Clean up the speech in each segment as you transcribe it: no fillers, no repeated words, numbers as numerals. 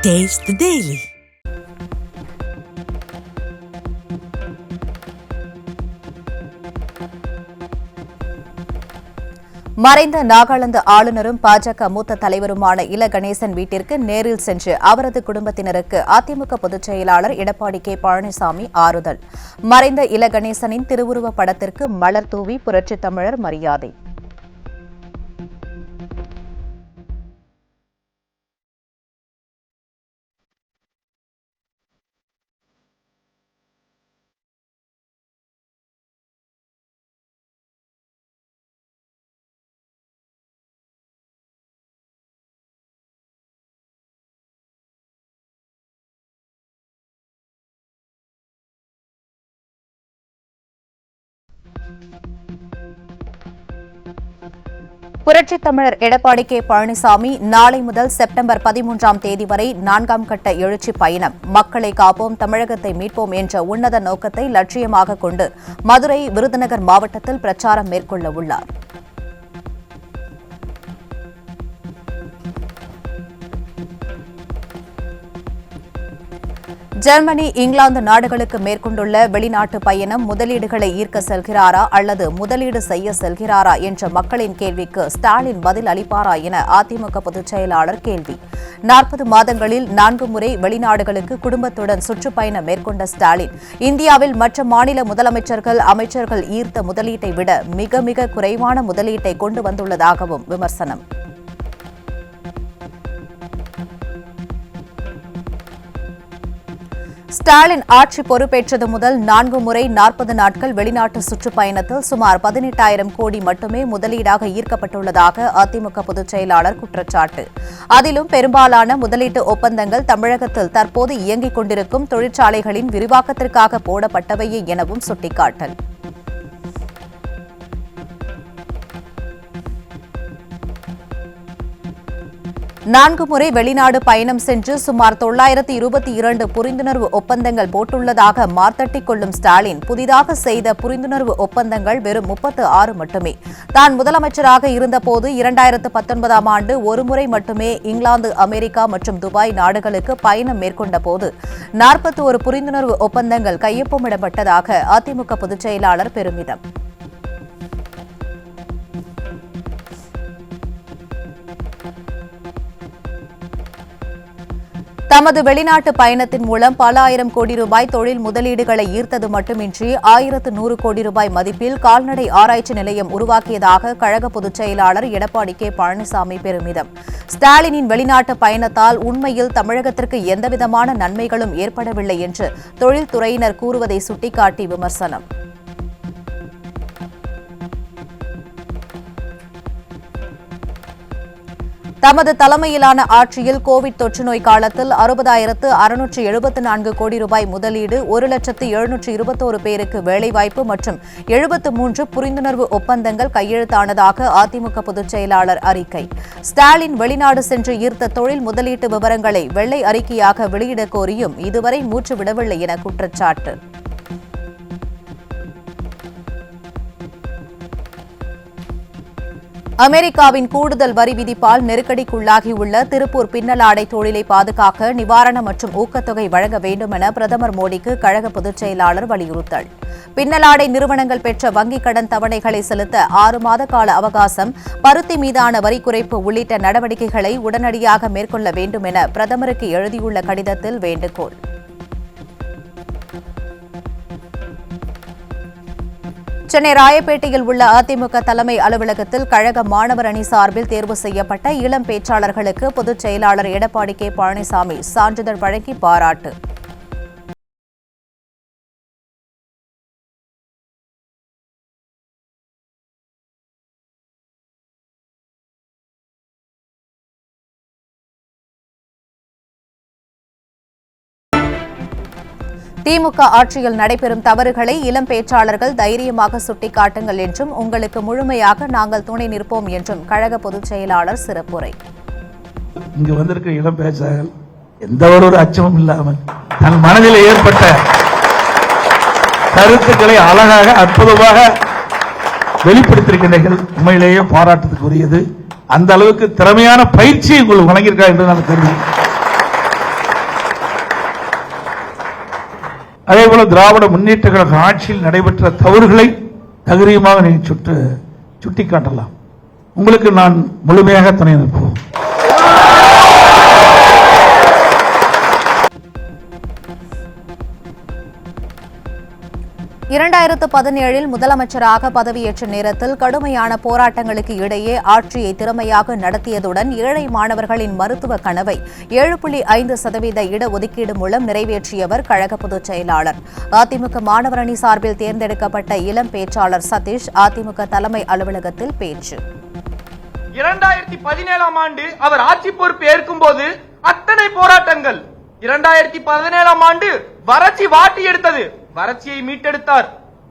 Taste the Daily. மறைந்த நாகாலாந்து ஆளுநரும் பாஜக மூத்த தலைவருமான இல கணேசன் வீட்டிற்கு நேரில் சென்று அவரது குடும்பத்தினருக்கு அதிமுக பொதுச் செயலாளர் எடப்பாடி கே பழனிசாமி ஆறுதல். மறைந்த இல கணேசனின் திருவுருவப் படத்திற்கு மலர் தூவி புரட்சித் தமிழர் மரியாதை. புரட்சித் தமிழர் எடப்பாடி கே பழனிசாமி நாளை முதல் செப்டம்பர் 13ஆம் தேதி வரை 4ஆம் கட்ட எழுச்சி பயணம் மக்களை காப்போம் தமிழகத்தை மீட்போம் என்ற உன்னத நோக்கத்தை லட்சியமாக கொண்டு மதுரை விருதுநகர் மாவட்டத்தில் பிரச்சாரம் மேற்கொள்ள உள்ளார். ஜெர்மனி, இங்கிலாந்து நாடுகளுக்கு மேற்கொண்டுள்ள வெளிநாட்டு பயணம் முதலீடுகளை ஈர்க்க செல்கிறாரா அல்லது முதலீடு செய்ய செல்கிறாரா என்ற மக்களின் கேள்விக்கு ஸ்டாலின் பதில் அளிப்பாரா என அதிமுக பொதுச் செயலாளர் கேள்வி. 40 மாதங்களில் 4 முறை வெளிநாடுகளுக்கு குடும்பத்துடன் சுற்றுப்பயணம் மேற்கொண்ட ஸ்டாலின், இந்தியாவில் மற்ற மாநில முதலமைச்சர்கள், அமைச்சர்கள் ஈர்த்த முதலீட்டை விட மிக மிக குறைவான முதலீட்டை கொண்டு வந்துள்ளதாகவும் விமர்சனம். ஸ்டாலின் ஆட்சி பொறுப்பேற்றது முதல் 4 முறை 40 நாட்கள் வெளிநாட்டு சுற்றுப்பயணத்தில் சுமார் 18,000 கோடி மட்டுமே முதலீடாக ஈர்க்கப்பட்டுள்ளதாக அதிமுக பொதுச் செயலாளர் குற்றச்சாட்டு. அதிலும் பெரும்பாலான முதலீட்டு ஒப்பந்தங்கள் தமிழகத்தில் தற்போது இயங்கிக் கொண்டிருக்கும் தொழிற்சாலைகளின் விரிவாக்கத்திற்காக போடப்பட்டவையே எனவும் சுட்டிக்காட்டல். நான்கு முறை வெளிநாடு பயணம் சென்று சுமார் 922 புரிந்துணர்வு ஒப்பந்தங்கள் போட்டுள்ளதாக மார்த்தட்டிக் கொள்ளும் ஸ்டாலின், புதிதாக செய்த புரிந்துணர்வு ஒப்பந்தங்கள் வெறும் 36 மட்டுமே. தான் முதலமைச்சராக இருந்தபோது 2019ஆம் ஆண்டு ஒருமுறை மட்டுமே இங்கிலாந்து, அமெரிக்கா மற்றும் துபாய் நாடுகளுக்கு பயணம் மேற்கொண்டபோது 41 புரிந்துணர்வு ஒப்பந்தங்கள் கையொப்பமிடப்பட்டதாக அதிமுக பொதுச் செயலாளர் பெருமிதம். தமது வெளிநாட்டு பயணத்தின் மூலம் பல ஆயிரம் கோடி ரூபாய் தொழில் முதலீடுகளை ஈர்த்தது மட்டுமின்றி 1100 கோடி ரூபாய் மதிப்பில் கால்நடை ஆராய்ச்சி நிலையம் உருவாக்கியதாக கழக பொதுச் செயலாளர் எடப்பாடி கே பழனிசாமி பெருமிதம். ஸ்டாலினின் வெளிநாட்டு பயணத்தால் உண்மையில் தமிழகத்திற்கு எந்தவிதமான நன்மைகளும் ஏற்படவில்லை என்று தொழில்துறையினர் கூறுவதை சுட்டிக்காட்டி விமர்சனம். தமது தலைமையிலான ஆட்சியில் கோவிட் தொற்று நோய் காலத்தில் 60,674 கோடி ரூபாய் முதலீடு, 1,721 பேருக்கு வேலைவாய்ப்பு மற்றும் 73 புரிந்துணர்வு ஒப்பந்தங்கள் கையெழுத்தானதாக அதிமுக பொதுச் செயலாளர் அறிக்கை. ஸ்டாலின் வெளிநாடு சென்று ஈர்த்த தொழில் முதலீட்டு விவரங்களை வெள்ளை அறிக்கையாக வெளியிடக் கோரியும் இதுவரை மூச்சு விடவில்லை என குற்றச்சாட்டு. அமெரிக்காவின் கூடுதல் வரி விதிப்பால் நெருக்கடிக்குள்ளாகியுள்ள திருப்பூர் பின்னலாடை தொழிலை பாதுகாக்க நிவாரணம் மற்றும் ஊக்கத்தொகை வழங்க வேண்டும் என பிரதமர் மோடிக்கு கழக பொதுச் செயலாளர் வலியுறுத்தல். பின்னலாடை நிறுவனங்கள் பெற்ற வங்கிக் கடன் தவணைகளை செலுத்த 6 மாத கால அவகாசம், பருத்தி மீதான வரி குறைப்பு உள்ளிட்ட நடவடிக்கைகளை உடனடியாக மேற்கொள்ள வேண்டும் என பிரதமருக்கு எழுதியுள்ள கடிதத்தில் வேண்டுகோள். சென்னை ராயப்பேட்டையில் உள்ள அதிமுக தலைமை அலுவலகத்தில் கழக மாணவர் அணி சார்பில் தேர்வு செய்யப்பட்ட இளம் பேச்சாளர்களுக்கு பொதுச் செயலாளர் எடப்பாடி கே பழனிசாமி சான்றிதழ் வழங்கி பாராட்டு. திமுக ஆட்சியில் நடைபெறும் தவறுகளை இளம் பேச்சாளர்கள் தைரியமாக சுட்டிக்காட்டுங்கள் என்றும் உங்களுக்கு முழுமையாக நாங்கள் துணை நிற்போம் என்றும் கழக பொதுச் செயலாளர் சிறப்புரை. இங்கு வந்திருக்கிற இளம் பேச்சாளர்கள் எந்த ஒரு அச்சமும் இல்லாமல் தன் மனதில் ஏற்பட்ட கருத்துக்களை அழகாக அற்புதமாக வெளிப்படுத்தியிருக்கின்றீர்கள். உண்மையிலேயே பாராட்டுக்குரியது. அந்த அளவுக்கு திறமையான பயிற்சியை உங்களுக்கு வழங்கியிருக்கா என்று நான் தெரிவிக்கிறேன். அதே போல திராவிட முன்னேற்ற கழக ஆட்சியில் நடைபெற்ற தவறுகளை தகுதியுமாக நீங்கள் சுட்டிக்காட்டலாம். உங்களுக்கு நான் முழுமையாக துணை நிற்போம். 2017 முதலமைச்சராக பதவியேற்ற நேரத்தில் கடுமையான போராட்டங்களுக்கு இடையே ஆட்சியை திறமையாக நடத்தியதுடன் ஏழை மாணவர்களின் மருத்துவ கனவை 7.5% இடஒதுக்கீடு மூலம் நிறைவேற்றியவர் கழக பொதுச் செயலாளர். அதிமுக மாணவர் அணி சார்பில் தேர்ந்தெடுக்கப்பட்ட இளம் பேச்சாளர் சதீஷ் அதிமுக தலைமை அலுவலகத்தில் பேச்சு. 2017ஆம் ஆண்டு அவர் ஆட்சி பொறுப்பு ஏற்கும் போது அத்தனை போராட்டங்கள். 2017ஆம் ஆண்டு வறட்சி வாட்டி எடுத்தது, வறட்சியை மீட்டெடுத்தார்.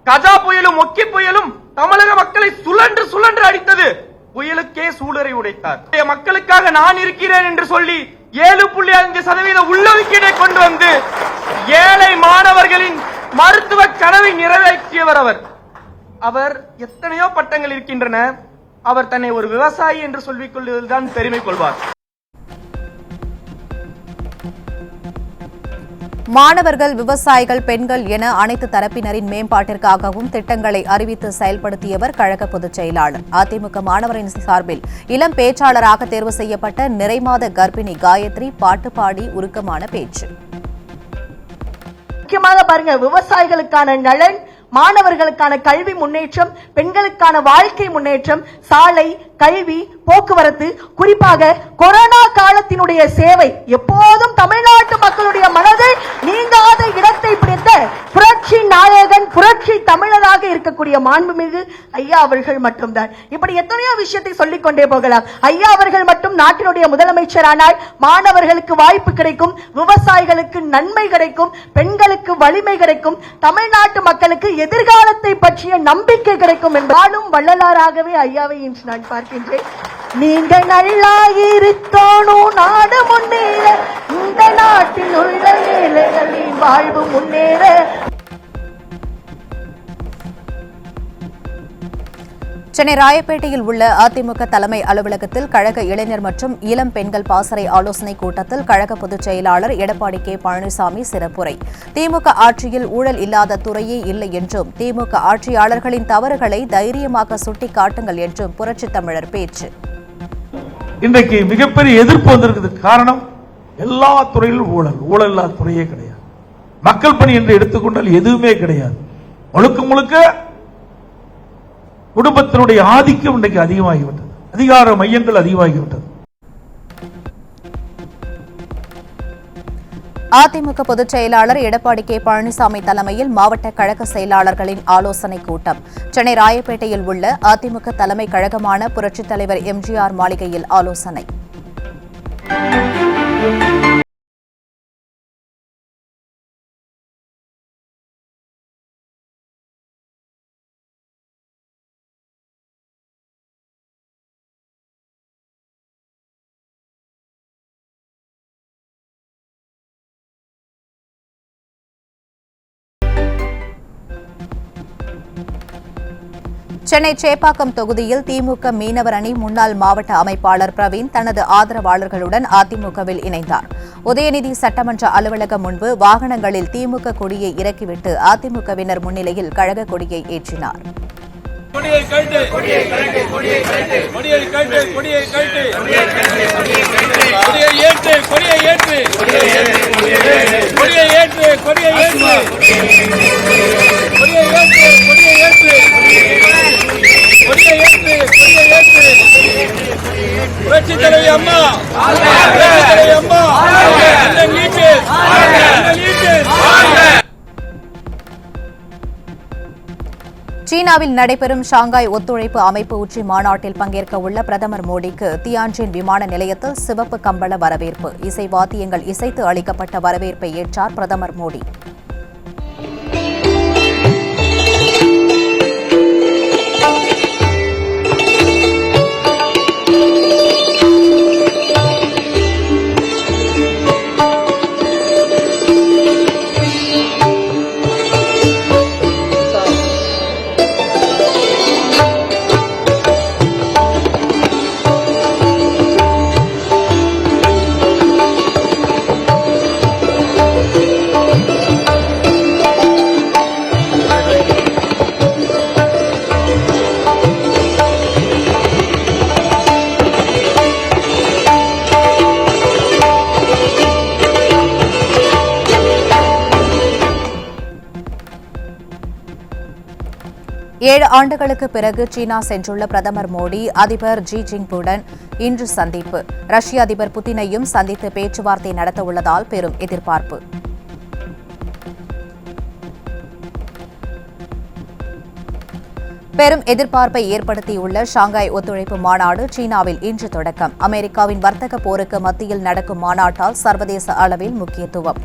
கஜா புயலும் ஒக்கி புயலும் தமிழக மக்களை சுழன்று சுழன்று அடித்தது, புயலுக்கே சூழரை உடைத்தார். மக்களுக்காக நான் இருக்கிறேன் என்று சொல்லி 7.5% உள்ளொதுக்கீடை கொண்டு வந்து ஏழை மாணவர்களின் மருத்துவ கனவை நிறைவேற்றியவர் அவர். எத்தனையோ பட்டங்கள் இருக்கின்றன. அவர் தன்னை ஒரு விவசாயி என்று சொல்லிக் கொள்வதில்தான் பெருமை கொள்வார். மாணவர்கள், விவசாயிகள், பெண்கள் என அனைத்து தரப்பினரின் மேம்பாட்டிற்காகவும் திட்டங்களை அறிவித்து செயல்படுத்தியவர் கழக பொதுச் செயலாளர். அதிமுக மாணவரின் சார்பில் இளம் பேச்சாளராக தேர்வு செய்யப்பட்ட நிறைமாத கர்ப்பிணி காயத்ரி பாட்டு பாடி உருக்கமான பேச்சு. முக்கியமாக பாருங்க, விவசாயிகளுக்கான நலன், மாணவர்களுக்கான கல்வி முன்னேற்றம், பெண்களுக்கான வாழ்க்கை முன்னேற்றம், சாலை, கல்வி, போக்குவரத்து, குறிப்பாக கொரோனா காலத்தினுடைய சேவை எப்போதும் தமிழ்நாட்டு மக்களுடைய மனதை நீங்காத இடத்தை பிடித்த புரட்சி நாயகன், புரட்சி தமிழராக இருக்கக்கூடிய மாண்புமிகு ஐயா அவர்கள் மட்டும்தான். இப்படி எத்தனையோ விஷயத்தை சொல்லிக் கொண்டே போகலாம். ஐயா அவர்கள் மட்டும் நாட்டினுடைய முதலமைச்சரானால் மாணவர்களுக்கு வாய்ப்பு கிடைக்கும், விவசாயிகளுக்கு நன்மை கிடைக்கும், பெண்களுக்கு வலிமை கிடைக்கும், தமிழ்நாட்டு மக்களுக்கு எதிர்காலத்தை பற்றிய நம்பிக்கை கிடைக்கும் என்றாலும் வள்ளலாராகவே ஐயாவை இன்று நான் பார்க்கின்றேன். நீங்க நல்லா இருக்கணும், நாடு முன்னேற, இந்த நாட்டில் உள்ள ஏழைகளின் வாழ்வு முன்னேற. சென்னை ராயப்பேட்டையில் உள்ள அதிமுக தலைமை அலுவலகத்தில் கழக இளைஞர் மற்றும் இளம் பெண்கள் பாசறை ஆலோசனைக் கூட்டத்தில் கழக பொதுச் செயலாளர் எடப்பாடி கே. பழனிசாமி சிறப்புரை. திமுக ஆட்சியில் ஊழல் இல்லாத துறையே இல்லை என்றும் திமுக ஆட்சியாளர்களின் தவறுகளை தைரியமாக சுட்டிக்காட்டுங்கள் என்றும் புரட்சித் தமிழர் பேச்சு. இன்றைக்கு மிகப்பெரிய எதிர்ப்பு வந்திருக்கிறது. காரணம், எல்லா துறையிலும் ஊழல், ஊழல் இல்லாத துறையே கிடையாது. மக்கள் பணி என்று எடுத்துக்கொண்டால் எதுவுமே கிடையாது. முழுக்க முழுக்க குடும்பத்தினுடைய ஆதிக்கம் இன்றைக்கு அதிகமாகிவிட்டது, அதிகார மையங்கள் அதிகமாகிவிட்டது. அதிமுக பொதுச் செயலாளர் எடப்பாடி கே. பழனிசாமி தலைமையில் மாவட்ட கழக செயலாளர்களின் ஆலோசனைக் கூட்டம். சென்னை ராயப்பேட்டையில் உள்ள அதிமுக தலைமை கழகமான புரட்சித் தலைவர் எம்ஜிஆர் மாளிகையில் ஆலோசனை. சென்னை சேப்பாக்கம் தொகுதியில் திமுக மீனவர் அணி முன்னாள் மாவட்ட அமைப்பாளர் பிரவீன் தனது ஆதரவாளர்களுடன் அதிமுகவில் இணைந்தார். உதயநிதி சட்டமன்ற அலுவலகம் முன்பு வாகனங்களில் திமுக கொடியை இறக்கிவிட்டு அதிமுகவினர் முன்னிலையில் கழக கொடியை ஏற்றினார். சீனாவில் நடைபெறும் ஷாங்காய் ஒத்துழைப்பு அமைப்பு உச்சி மாநாட்டில் பங்கேற்க உள்ள பிரதமர் மோடிக்கு தியான்ஜின் விமான நிலையத்தில் சிவப்பு கம்பள வரவேற்பு. இசை வாத்தியங்கள் இசைத்து அளிக்கப்பட்ட வரவேற்பை ஏற்றார் பிரதமர் மோடி. 7 ஆண்டுகளுக்கு பிறகு சீனா சென்றுள்ள பிரதமர் மோடி அதிபர் ஜி ஜின்பிங்குடன் இன்று சந்திப்பு. ரஷ்ய அதிபர் புதினையும் சந்தித்து பேச்சுவார்த்தை நடத்தவுள்ளதால் பெரும் எதிர்பார்ப்பு. பெரும் எதிர்பார்ப்பை ஏற்படுத்தியுள்ள ஷாங்காய் ஒத்துழைப்பு மாநாடு சீனாவில் இன்று தொடக்கம். அமெரிக்காவின் வர்த்தக போருக்கு மத்தியில் நடக்கும் மாநாட்டால் சர்வதேச அளவில் முக்கியத்துவம்.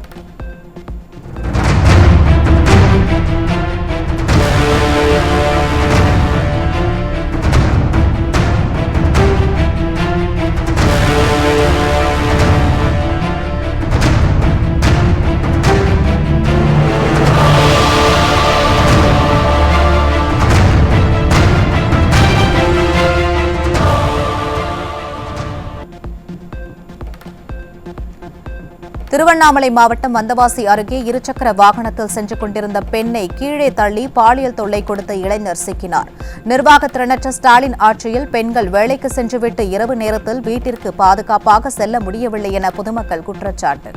திருவண்ணாமலை மாவட்டம் வந்தவாசி அருகே இருசக்கர வாகனத்தில் சென்று கொண்டிருந்த பெண்ணை கீழே தள்ளி பாலியல் தொல்லை கொடுத்த இளைஞர் சிக்கினார். நிர்வாக திறனற்ற ஸ்டாலின் ஆட்சியில் பெண்கள் வேலைக்கு சென்றுவிட்டு இரவு நேரத்தில் வீட்டிற்கு பாதுகாப்பாக செல்ல முடியவில்லை என பொதுமக்கள் குற்றச்சாட்டு.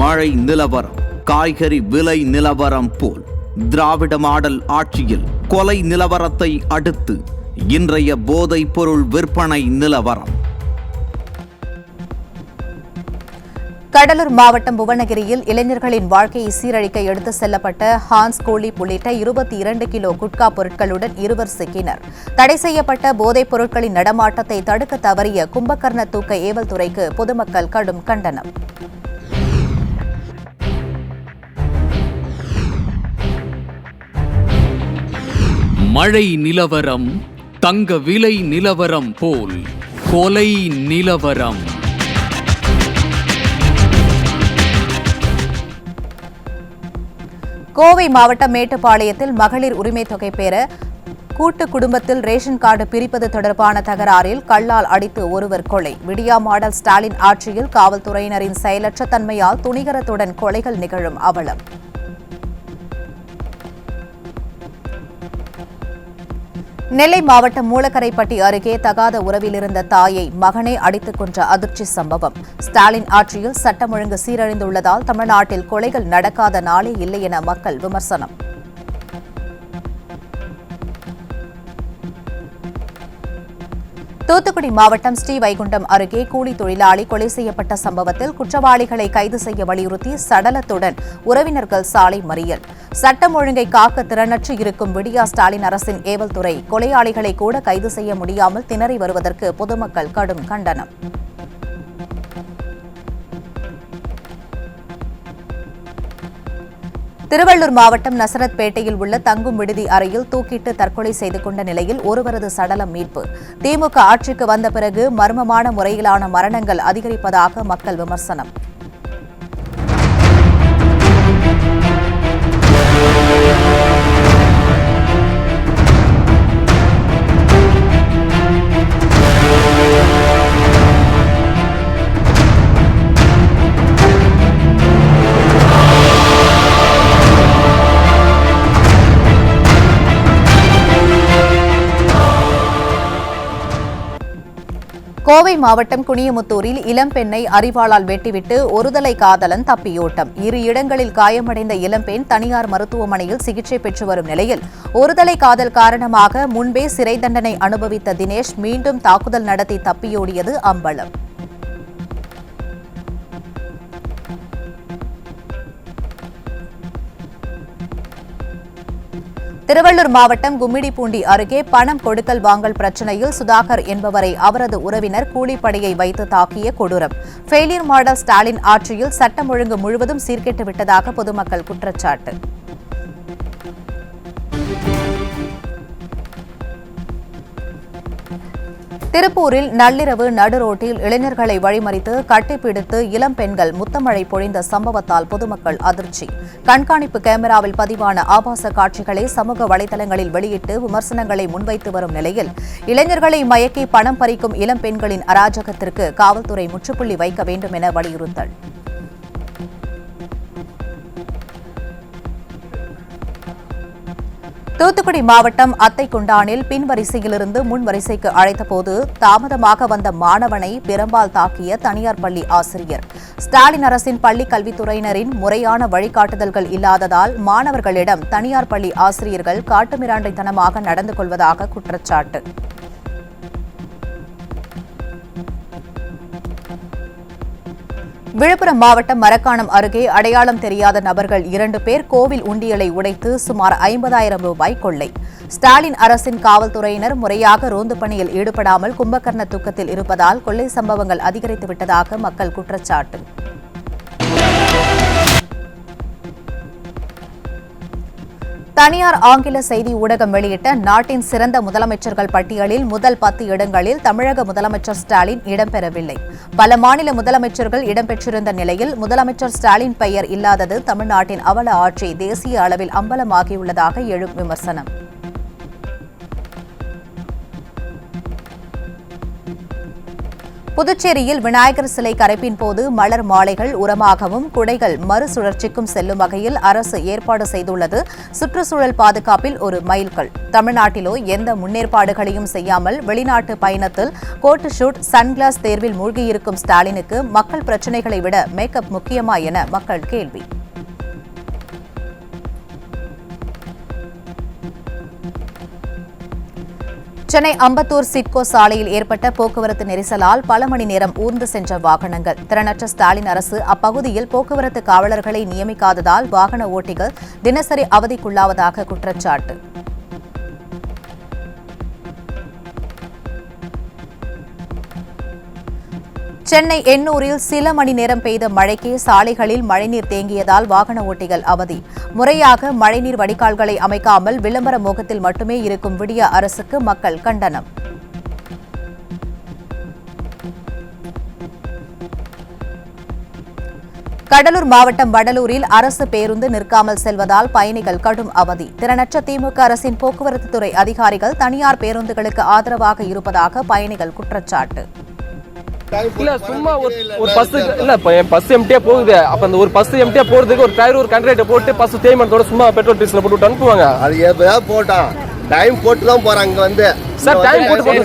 மழை நிலவரம், காய்கறி விலை நிலவரம் போல் திராவிட மாடல் ஆட்சியில் கொலை நிலவரத்தை அடுத்து இன்றைய போதைப் பொருள் விற்பனை நிலவரம். கடலூர் மாவட்டம் புவனகிரியில் இளைஞர்களின் வாழ்க்கையை சீரழிக்க எடுத்து செல்லப்பட்ட ஹான்ஸ் கோலிப் உள்ளிட்ட 22 கிலோ குட்கா பொருட்களுடன் இருவர் சிக்கினர். தடை செய்யப்பட்ட போதைப் பொருட்களின் நடமாட்டத்தை தடுக்க தவறிய கும்பகர்ண தூக்க ஏவல் துறைக்கு பொதுமக்கள் கடும் கண்டனம். மழை நிலவரம், தங்க விலை நிலவரம் போல் கொலை நிலவரம். கோவை மாவட்டம் மேட்டுப்பாளையத்தில் மகளிர் உரிமை தொகை பெற கூட்டு குடும்பத்தில் ரேஷன் கார்டு பிரிப்பது தொடர்பான தகராறில் கல்லால் அடித்து ஒருவர் கொலை. விடியா மாடல் ஸ்டாலின் ஆட்சியில் காவல்துறையினரின் செயலற்ற தன்மையால் துணிகரத்துடன் கொலைகள் நிகழும் அவலம். நெல்லை மாவட்டம் மூலக்கரைப்பட்டி அருகே தகாத உறவில் இருந்த தாயை மகனே அடித்துக் கொன்ற அதிர்ச்சி சம்பவம். ஸ்டாலின் ஆட்சியில் சட்டம் ஒழுங்கு சீரழிந்துள்ளதால் தமிழ்நாட்டில் கொலைகள் நடக்காத நாளே இல்லை என மக்கள் விமர்சனம். தூத்துக்குடி மாவட்டம் ஸ்ரீவைகுண்டம் அருகே கூலி தொழிலாளி கொலை செய்யப்பட்ட சம்பவத்தில் குற்றவாளிகளை கைது செய்ய வலியுறுத்தி சடலத்துடன் உறவினர்கள் சாலை மறியல். சட்டம் ஒழுங்கை காக்க திறனற்று இருக்கும் விடியா ஸ்டாலின் அரசின் ஏவல் துறை கொலையாளிகளை கூட கைது செய்ய முடியாமல் திணறி வருவதற்கு பொதுமக்கள் கடும் கண்டனம். திருவள்ளூர் மாவட்டம் நசரத்பேட்டையில் உள்ள தங்கும் விடுதி அறையில் தூக்கிட்டு தற்கொலை செய்து கொண்ட நிலையில் ஒருவரது சடலம் மீட்பு. திமுக ஆட்சிக்கு வந்த பிறகு மர்மமான முறையிலான மரணங்கள் அதிகரிப்பதாக மக்கள் விமர்சனம். கோவை மாவட்டம் குனியமுத்தூரில் இளம்பெண்ணை அரிவாளால் வெட்டிவிட்டு ஒருதலை காதலன் தப்பியோட்டம். 2 இடங்களில் காயமடைந்த இளம்பெண் தனியார் மருத்துவமனையில் சிகிச்சை பெற்று வரும் நிலையில் ஒருதலை காதல் காரணமாக முன்பே சிறை தண்டனை அனுபவித்த தினேஷ் மீண்டும் தாக்குதல் நடத்தி தப்பியோடியது அம்பலம். திருவள்ளூர் மாவட்டம் கும்மிடிப்பூண்டி அருகே பணம் கொடுக்கல் வாங்கல் பிரச்சினையில் சுதாகர் என்பவரை அவரது உறவினர் கூலிப்படையை வைத்து தாக்கிய கொடூரம். ஃபெயிலியர் மாடல் ஸ்டாலின் ஆட்சியில் சட்டம் ஒழுங்கு முழுவதும் சீர்கெட்டு விட்டதாக பொதுமக்கள் குற்றச்சாட்டு. திருப்பூரில் நள்ளிரவு நடுரோட்டில் இளைஞர்களை வழிமறித்து கட்டிப்பிடித்து இளம் பெண்கள் முத்தமழை பொழிந்த சம்பவத்தால் பொதுமக்கள் அதிர்ச்சி. கண்காணிப்பு கேமராவில் பதிவான ஆபாச காட்சிகளை சமூக வலைதளங்களில் வெளியிட்டு விமர்சனங்களை முன்வைத்து வரும் நிலையில் இளைஞர்களை மயக்கி பணம் பறிக்கும் இளம் பெண்களின் அராஜகத்திற்கு காவல்துறை முற்றுப்புள்ளி வைக்க வேண்டும் என வலியுறுத்தல். தூத்துக்குடி மாவட்டம் அத்தைக்குண்டானில் பின் வரிசையிலிருந்து முன் வரிசைக்கு அழைத்தபோது தாமதமாக வந்த மாணவனை பிரம்பால் தாக்கிய தனியார் பள்ளி ஆசிரியர். ஸ்டாலின் அரசின் பள்ளிக் கல்வித்துறையினரின் முறையான வழிகாட்டுதல்கள் இல்லாததால் மாணவர்களிடம் தனியார் பள்ளி ஆசிரியர்கள் காட்டுமிராண்டைத்தனமாக நடந்து கொள்வதாக குற்றச்சாட்டு. விழுப்புரம் மாவட்டம் மரக்காணம் அருகே அடையாளம் தெரியாத நபர்கள் 2 பேர் கோவில் உண்டியலை உடைத்து சுமார் 50,000 ரூபாய் கொள்ளை. ஸ்டாலின் அரசின் காவல்துறையினர் முறையாக ரோந்து பணியில் ஈடுபடாமல் கும்பகர்ண தூக்கத்தில் இருப்பதால் கொள்ளை சம்பவங்கள் அதிகரித்துவிட்டதாக மக்கள் குற்றச்சாட்டு. தனியார் ஆங்கில செய்தி ஊடகம் வெளியிட்ட நாட்டின் சிறந்த முதலமைச்சர்கள் பட்டியலில் முதல் 10 இடங்களில் தமிழக முதலமைச்சர் ஸ்டாலின் இடம்பெறவில்லை. பல மாநில முதலமைச்சர்கள் இடம்பெற்றிருந்த நிலையில் முதலமைச்சர் ஸ்டாலின் பெயர் இல்லாதது தமிழ்நாட்டின் அவல ஆட்சி தேசிய அளவில் அம்பலமாகியுள்ளதாக எழும் விமர்சனம். புதுச்சேரியில் விநாயகர் சிலை கரைப்பின் போது மலர் மாலைகள் உரமாகவும் குடைகள் மறுசுழற்சிக்கும் செல்லும் வகையில் அரசு ஏற்பாடு செய்துள்ளது சுற்றுச்சூழல் பாதுகாப்பில் ஒரு மைல்கல். தமிழ்நாட்டிலோ எந்த முன்னேற்பாடுகளையும் செய்யாமல் வெளிநாட்டு பயணத்தில் கோட் ஷூட் சன்கிளாஸ் தேர்வில் மூழ்கியிருக்கும் ஸ்டாலினுக்கு மக்கள் பிரச்சினைகளை விட மேக்கப் முக்கியமா என மக்கள் கேள்வி. சென்னை அம்பத்தூர் சிட்கோ சாலையில் ஏற்பட்ட போக்குவரத்து நெரிசலால் பல மணி நேரம் ஊர்ந்து சென்ற வாகனங்கள். திறனற்ற ஸ்டாலின் அரசு அப்பகுதியில் போக்குவரத்து காவலர்களை நியமிக்காததால் வாகன ஓட்டிகள் தினசரி அவதிக்குள்ளாவதாக குற்றச்சாட்டு. சென்னை எண்ணூரில் சில மணி நேரம் பெய்த மழைக்கு சாலைகளில் மழைநீர் தேங்கியதால் வாகன ஓட்டிகள் அவதி. முறையாக மழைநீர் வடிகால்களை அமைக்காமல் விளம்பர மோகத்தில் மட்டுமே இருக்கும் விடிய அரசுக்கு மக்கள் கண்டனம். கடலூர் மாவட்டம் வடலூரில் அரசு பேருந்து நிற்காமல் செல்வதால் பயணிகள் கடும் அவதி. திறனற்ற திமுக அரசின் போக்குவரத்து துறை அதிகாரிகள் தனியார் பேருந்துகளுக்கு ஆதரவாக இருப்பதாக பயணிகள் குற்றச்சாட்டு. இல்ல சும்மா ஒரு பஸ் இல்ல பஸ் எம்டியா போகுது. அப்ப அந்த ஒரு பஸ் எம்டியா போறதுக்கு ஒரு டிரைவர் ஒரு கண்டக்டர் போட்டு பஸ் தேய்மானத்தோட சும்மா பெட்ரோல் டீசல் போட்டு அனுப்புவாங்க. அது எப்ப போட்டான் டைம் போட்டு தான் போறாங்க வந்து சார் டைம் போட்டு போங்க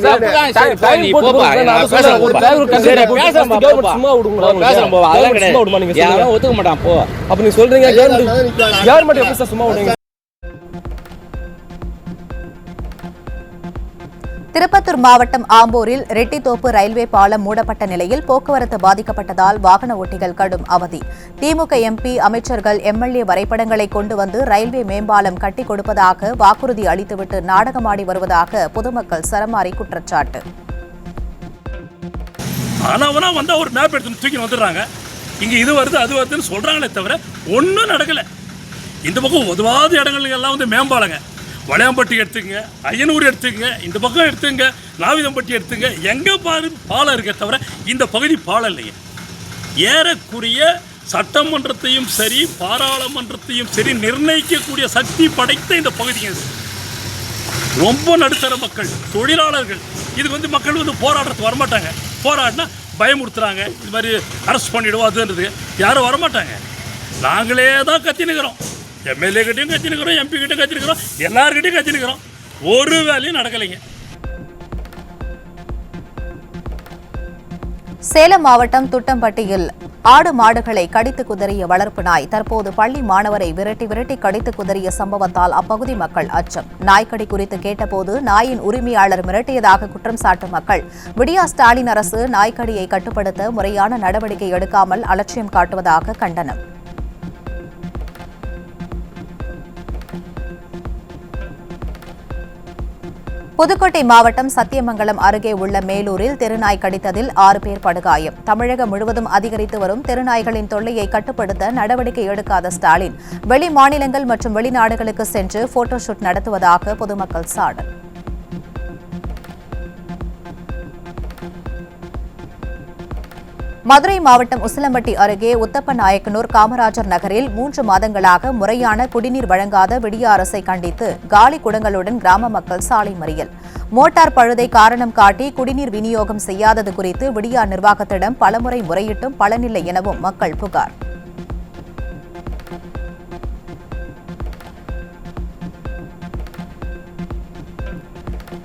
சார் டைம் போட்டு போங்க. நான் சொல்றேன் ஒரு டிரைவர் கண்டக்டர் போட்டு கவர்மெண்ட் சும்மா விடுங்க. பேசறோம் போ அதெல்லாம் கிடையாது. சும்மா விடுமா நீங்க யாரும் ஒத்துக்க மாட்டான் போ. அப்ப நீங்க சொல்றீங்க கவர்மெண்ட் எப்படி சார் சும்மா விடுங்க. திருப்பத்தூர் மாவட்டம் ஆம்பூரில் ரெட்டித்தோப்பு ரயில்வே பாலம் மூடப்பட்ட நிலையில் போக்குவரத்து பாதிக்கப்பட்டதால் வாகன ஓட்டிகள் கடும் அவதி. திமுக எம்பி அமைச்சர்கள் எம்எல்ஏ வரைபடங்களை கொண்டு வந்து ரயில்வே மேம்பாலம் கட்டிக் கொடுப்பதாக வாக்குறுதி அளித்துவிட்டு நாடகமாடி வருவதாக பொதுமக்கள் சரமாரி குற்றச்சாட்டு. ஆனவனா வந்தா ஒரு மேப் எடுத்து தூக்கி வந்துடுறாங்க. இங்க இது வருது அது வருதுன்னு சொல்றாங்களே தவிர ஒன்றும் நடக்கல. இந்த பக்கம் உதவாத இடங்களுக்கு எல்லாம் வந்து மேம்பாலங்க. வளையாம்பட்டி எடுத்துங்க, ஐயனூர் எடுத்துங்க, இந்த பக்கம் எடுத்துங்க, நாவிதம்பட்டி எடுத்துங்க, எங்கே பாரு பாலம் இருக்க தவிர இந்த பகுதி பாலம் இல்லைங்க. ஏறக்குறைய சட்டமன்றத்தையும் சரி பாராளுமன்றத்தையும் சரி நிர்ணயிக்கக்கூடிய சக்தி படைத்த இந்த பகுதிங்க. ரொம்ப நடுத்தர மக்கள் தொழிலாளர்கள் இதுக்கு வந்து மக்கள் வந்து போராடுறதுக்கு வரமாட்டாங்க. போராடினா பயமுறுத்துறாங்க, இது மாதிரி அரெஸ்ட் பண்ணிடுவோம் அதுன்றது யாரும் வரமாட்டாங்க. நாங்களே தான் கத்தினுக்கிறோம். எம்எல்ஏ கிட்டையும் கத்தினுக்கிறோம், எம்பி கிட்டையும் கத்தினுக்கிறோம், எல்லார்கிட்டையும் கத்தினுக்கிறோம். ஒரு வேலையும் நடக்கலைங்க. சேலம் மாவட்டம் துட்டம்பட்டியில் ஆடு மாடுகளை கடித்து குதறிய வளர்ப்பு நாய் தற்போது பள்ளி மாணவரை விரட்டி விரட்டி கடித்து குதறிய சம்பவத்தால் அப்பகுதி மக்கள் அச்சம். நாய்க்கடி குறித்து கேட்டபோது நாயின் உரிமையாளர் மிரட்டியதாக குற்றம் சாட்டும் மக்கள் விடியா ஸ்டாலின் அரசு நாய்க்கடியை கட்டுப்படுத்த முறையான நடவடிக்கை எடுக்காமல் அலட்சியம் காட்டுவதாக கண்டனம். புதுக்கோட்டை மாவட்டம் சத்தியமங்கலம் அருகே உள்ள மேலூரில் தெருநாய் கடித்ததில் 6 பேர் படுகாயம். தமிழகம் முழுவதும் அதிகரித்து வரும் தெருநாய்களின் தொல்லையை கட்டுப்படுத்த நடவடிக்கை எடுக்காத ஸ்டாலின் வெளி மாநிலங்கள் மற்றும் வெளிநாடுகளுக்கு சென்று போட்டோஷூட் நடத்துவதாக பொதுமக்கள் சாடல். மதுரை மாவட்டம் உசிலம்பட்டி அருகே உத்தப்பநாயக்கனூர் காமராஜர் நகரில் 3 மாதங்களாக முறையான குடிநீர் வழங்காத விடிய அரசை கண்டித்து காலி குடங்களுடன் கிராம மக்கள் சாலை மறியல். மோட்டார் பழுதை காரணம் காட்டி குடிநீர் விநியோகம் செய்யாதது குறித்து விடியா நிர்வாகத்திடம் பலமுறை முறையிட்டும் பலனில்லை எனவும் மக்கள் புகார்.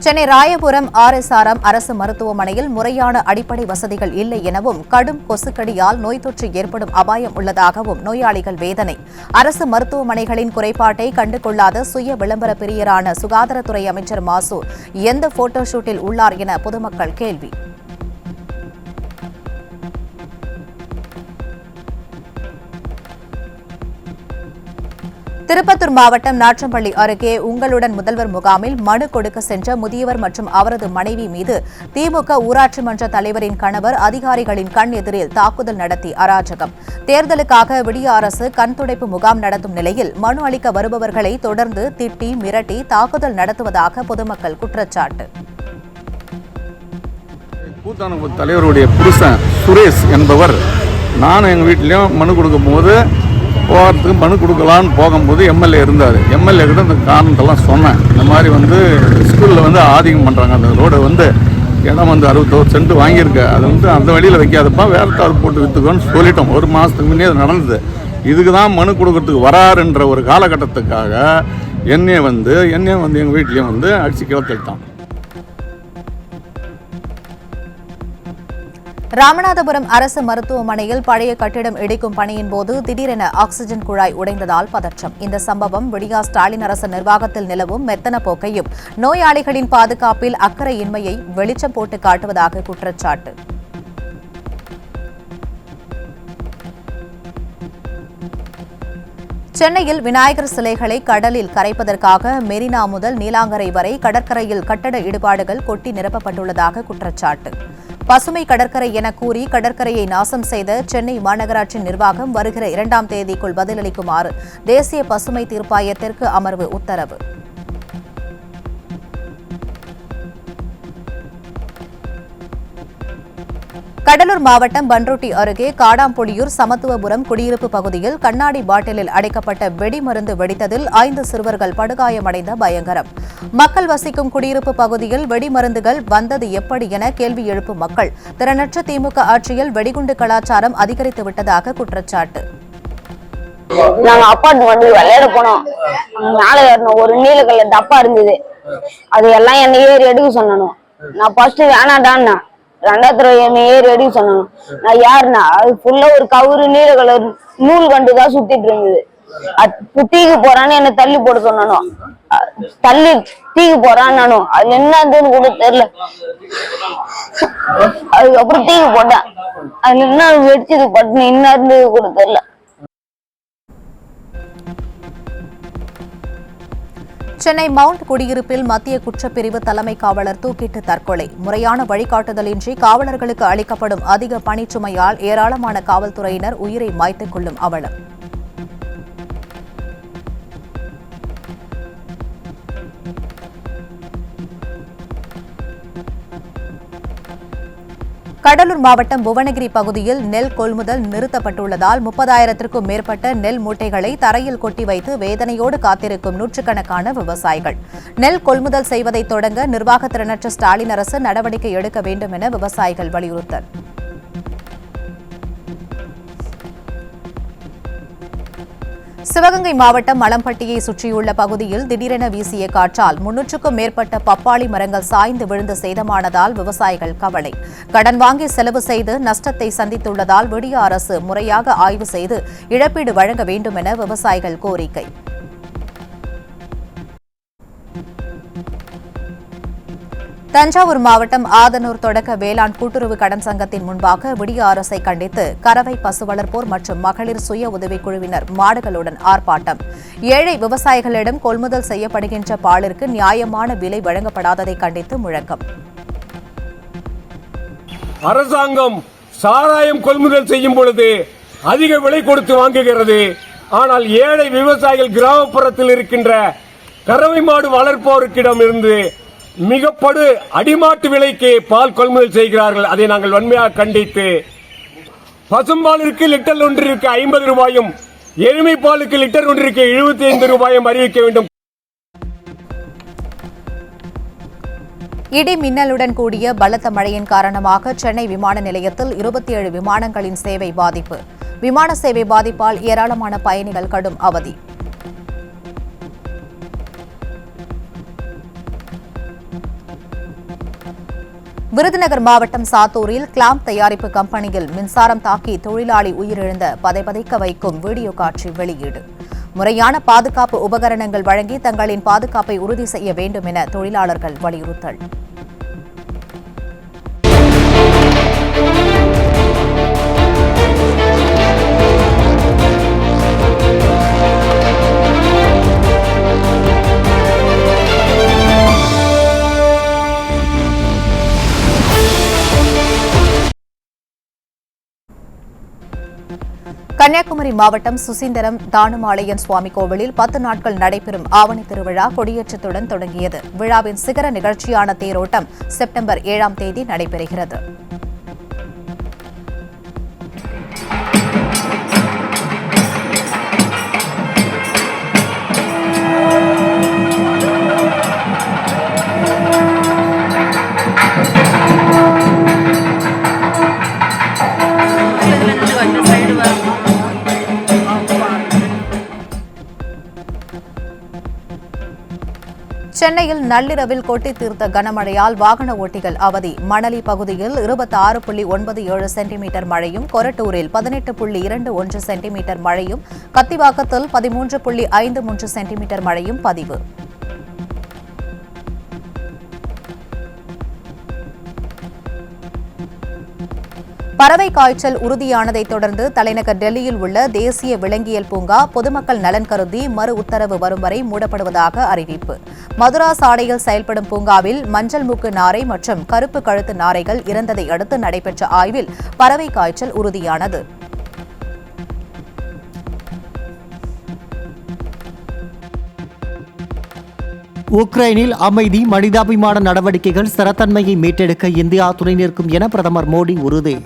சென்னை ராயபுரம் RSRM அரசு மருத்துவமனையில் முறையான அடிப்படை வசதிகள் இல்லை எனவும் கடும் கொசுக்கடியால் நோய் தொற்று ஏற்படும் அபாயம் உள்ளதாகவும் நோயாளிகள் வேதனை. அரசு மருத்துவமனைகளின் குறைபாட்டை கண்டுகொள்ளாத சுய விளம்பர பிரியரான சுகாதாரத்துறை அமைச்சர் மாசு எந்த போட்டோ ஷூட்டில் உள்ளார் என பொதுமக்கள் கேள்வி. திருப்பத்தூர் மாவட்டம் நாற்றம்பள்ளி அருகே உங்களுடன் முதல்வர் முகாமில் மனு கொடுக்க சென்ற முதியவர் மற்றும் அவரது மனைவி மீது திமுக ஊராட்சி மன்ற தலைவரின் கணவர் அதிகாரிகளின் கண் எதிரில் தாக்குதல் நடத்தி அராஜகம். தேர்தலுக்காக விடிய அரசு கண்துடைப்பு முகாம் நடத்தும் நிலையில் மனு அளிக்க வருபவர்களை தொடர்ந்து திட்டி மிரட்டி தாக்குதல் நடத்துவதாக பொதுமக்கள் குற்றச்சாட்டு. கூத்தானூர் தலைவருடைய புருஷன் சுரேஷ் என்பவர் நானும் எங்கள் வீட்லேயும் மனு கொடுக்கும் போது போகிறதுக்கு மனு கொடுக்கலான்னு போகும்போது எம்எல்ஏ இருந்தார். எம்எல்ஏ கிட்ட இந்த காரணத்தெல்லாம் சொன்னேன். இந்த மாதிரி ஸ்கூலில் ஆதிக்கம் பண்ணுறாங்க, அந்த ரோடை இடம் 61 சென்ட் வாங்கியிருக்கு, அதை அந்த வழியில் வைக்காதப்பா வேறு தாள் போட்டு விற்றுக்கோன்னு சொல்லிட்டோம். ஒரு மாதத்துக்கு முன்னே அது நடந்தது. இதுக்கு தான் மனு கொடுக்கறதுக்கு வராருன்ற ஒரு காலகட்டத்துக்காக என்னைய எங்கள் வீட்லேயும் அடித்து கிளத்திட்டான். ராமநாதபுரம் அரசு மருத்துவமனையில் பழைய கட்டிடம் இடிக்கும் பணியின் போது திடீரென ஆக்ஸிஜன் குழாய் உடைந்ததால் பதற்றம். இந்த சம்பவம் விடியா ஸ்டாலின் அரசு நிர்வாகத்தில் நிலவும் மெத்தன போக்கையும் நோயாளிகளின் பாதுகாப்பில் அக்கறையின்மையை வெளிச்சம் போட்டு காட்டுவதாக குற்றச்சாட்டு. சென்னையில் விநாயகர் சிலைகளை கடலில் கரைப்பதற்காக மெரினா முதல் நீலாங்கரை வரை கடற்கரையில் கட்டட இடுபாடுகள் கொட்டி நிரப்பப்பட்டுள்ளதாக குற்றச்சாட்டு. பசுமை கடற்கரை என கூறி கடற்கரையை நாசம் செய்த சென்னை மாநகராட்சி நிர்வாகம் வருகிற 2ஆம் தேதிக்குள் பதிலளிக்குமாறு தேசிய பசுமை தீர்ப்பாயத்திற்கு அமர்வு உத்தரவு. கடலூர் மாவட்டம் பன்ருட்டி அருகே காடாம்புலியூர் சமத்துவபுரம் குடியிருப்பு பகுதியில் கண்ணாடி பாட்டிலில் அடைக்கப்பட்ட வெடிமருந்து வெடித்ததில் 5 சிறுவர்கள் படுகாயமடைந்த பயங்கரம். மக்கள் வசிக்கும் குடியிருப்பு பகுதியில் வெடிமருந்துகள் வந்தது எப்படி என கேள்வி எழுப்பும் மக்கள் திறனற்ற திமுக ஆட்சியில் வெடிகுண்டு கலாச்சாரம் அதிகரித்து விட்டதாக குற்றச்சாட்டு. நாங்க அப்பார்ட்மெண்ட் விளையாட போனோம். மேலே ஏறணும், ஒரு நீல கலர் டப்பா இருந்தது, அது எல்லாம் என்ன ஏறி எடுக்க சொன்னணும். நான் ஃபர்ஸ்ட் வேணாடான்னா 2வது என்ன ஏறி எடுக்க சொன்னணும். நான் யாருன்னா அது ஃபுல்லா ஒரு கவுரு நீல கலர் நூல் கண்டுதான் சுத்திட்டு இருந்தது. தீக்கு போறான்னு என்ன தள்ளி போட சொன்னணும். தள்ளி தீக்கு போறான்னு அதுல என்னதுன்னு கூட தெரியல. அதுக்கப்புறம் தீக்கு போட்டேன், அதுல என்ன வெடிச்சது பட்டுன்னு என்ன இருந்தது கூட தெரியல. சென்னை மவுண்ட் குடியிருப்பில் மத்திய குற்றப்பிரிவு தலைமை காவலர் தூக்கிட்டு தற்கொலை. முறையான வழிகாட்டுதலின்றி காவலர்களுக்கு அளிக்கப்படும் அதிக பணிச்சுமையால் ஏராளமான காவல்துறையினர் உயிரை மாய்த்துக் கொள்ளும் அவலம். கடலூர் மாவட்டம் புவனகிரி பகுதியில் நெல் கொள்முதல் நிறுத்தப்பட்டுள்ளதால் 30,000க்கும் மேற்பட்ட நெல் மூட்டைகளை தரையில் கொட்டி வைத்து வேதனையோடு காத்திருக்கும் நூற்றுக்கணக்கான விவசாயிகள். நெல் கொள்முதல் செய்வதை தொடங்க நிர்வாக திறனற்ற ஸ்டாலின் அரசு நடவடிக்கை எடுக்க வேண்டும் என விவசாயிகள் வலியுறுத்தல். சிவகங்கை மாவட்டம் மலம்பட்டியை சுற்றியுள்ள பகுதியில் திடீரென வீசிய காற்றால் 300க்கும் மேற்பட்ட பப்பாளி மரங்கள் சாய்ந்து விழுந்து சேதமானதால் விவசாயிகள் கவலை. கடன் வாங்கி செலவு செய்து நஷ்டத்தை சந்தித்துள்ளதால் விடிய அரசு முறையாக ஆய்வு செய்து இழப்பீடு வழங்க வேண்டும் என விவசாயிகள் கோரிக்கை. தஞ்சாவூர் மாவட்டம் ஆதனூர் தொடக்க வேளாண் கூட்டுறவு கடன் சங்கத்தின் முன்பாக விடிய அரசை கண்டித்து கறவை பசு வளர்ப்போர் மற்றும் மகளிர் சுய உதவிக்குழுவினர் மாடுகளுடன் ஆர்ப்பாட்டம். ஏழை விவசாயிகளிடம் கொள்முதல் செய்யப்படுகின்ற பாலிற்கு நியாயமான விலை வழங்கப்படாததை கண்டித்து முழக்கம். அரசாங்கம் சாராயம் கொள்முதல் செய்யும் பொழுது அதிக விலை கொடுத்து வாங்குகிறது. ஆனால் ஏழை விவசாயிகள் கிராமப்புறத்தில் இருக்கின்ற கறவை மாடு வளர்ப்போருக்கிடம் இருந்து மிகப்படு அடிமாட்டு விலைக்கு பால் கொள்முதல் செய்கிறார்கள். அதை நாங்கள் வன்மையாக கண்டித்து பசும்பாலிற்கு லிட்டர் ஒன்றிற்கு 50 ரூபாயும் எருமை பாலுக்கு லிட்டர் ஒன்றிற்கு 75 ரூபாயும் அறிவிக்க வேண்டும். இடி மின்னலுடன் கூடிய பலத்த மழையின் காரணமாக சென்னை விமான நிலையத்தில் 27 விமானங்களின் சேவை பாதிப்பு. விமான சேவை பாதிப்பால் ஏராளமான பயணிகள் கடும் அவதி. விருதுநகர் மாவட்டம் சாத்தூரில் கிளாம்ப் தயாரிப்பு கம்பெனியில் மின்சாரம் தாக்கி தொழிலாளி உயிரிழந்த பதைபதைக்க வைக்கும் வீடியோ காட்சி வெளியீடு. முறையான பாதுகாப்பு உபகரணங்கள் வழங்கி தங்களின் பாதுகாப்பை உறுதி செய்ய வேண்டும் என தொழிலாளர்கள் வலியுறுத்தல். கன்னியாகுமரி மாவட்டம் சுசீந்திரம் தானுமாலயன் சுவாமி கோவிலில் 10 நாட்கள் நடைபெறும் ஆவணி திருவிழா கொடியேற்றத்துடன் தொடங்கியது. விழாவின் சிகர நிகழ்ச்சியான தேரோட்டம் செப்டம்பர் 7ஆம் தேதி நடைபெறுகிறது. சென்னையில் நள்ளிரவில் கொட்டி தீர்த்த கனமழையால் வாகன ஓட்டிகள் அவதி. மணலி பகுதியில் 26.97 சென்டிமீட்டர் மழையும், கொரட்டூரில் 18.21 சென்டிமீட்டர் மழையும், கத்திவாக்கத்தில் 13.53 சென்டிமீட்டர் மழையும் பதிவு. பறவை காய்ச்சல் உறுதியானதைத் தொடர்ந்து தலைநகர் டெல்லியில் உள்ள தேசிய விலங்கியல் பூங்கா பொதுமக்கள் நலன் கருதி மறு உத்தரவு வரும் வரை மூடப்படுவதாக அறிவிப்பு. மதுரா சாலையில் செயல்படும் பூங்காவில் மஞ்சள் மூக்கு நாரை மற்றும் கருப்பு கழுத்து நாரைகள் இறந்ததை அடுத்து நடைபெற்ற ஆய்வில் பறவை காய்ச்சல் உறுதியானது. உக்ரைனில் அமைதி, மனிதாபிமான நடவடிக்கைகள், ஸ்திரத்தன்மையை மீட்டெடுக்க இந்தியா துணை நிற்கும் என பிரதமர் மோடி உறுதி.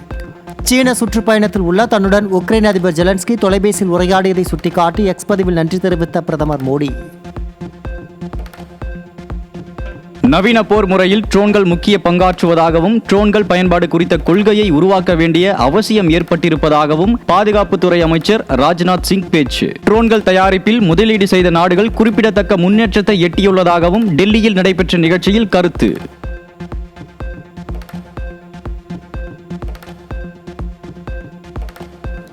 சீன சுற்றுப்பயணத்தில் உள்ள தன்னுடன் உக்ரைன் அதிபர் ஜெலன்ஸ்கி தொலைபேசியில் உரையாடியதை சுட்டிக்காட்டி எக்ஸ் பதிவில் நன்றி தெரிவித்த பிரதமர் மோடி, நவீன போர் முறையில் ட்ரோன்கள் முக்கிய பங்காற்றுவதாகவும் ட்ரோன்கள் பயன்பாடு குறித்த கொள்கையை உருவாக்க வேண்டிய அவசியம் ஏற்பட்டிருப்பதாகவும் பாதுகாப்புத்துறை அமைச்சர் ராஜ்நாத் சிங் பேச்சு. ட்ரோன்கள் தயாரிப்பில் முதலீடு செய்த நாடுகள் குறிப்பிடத்தக்க முன்னேற்றத்தை எட்டியுள்ளதாகவும் டெல்லியில் நடைபெற்ற நிகழ்ச்சியில் கருத்து.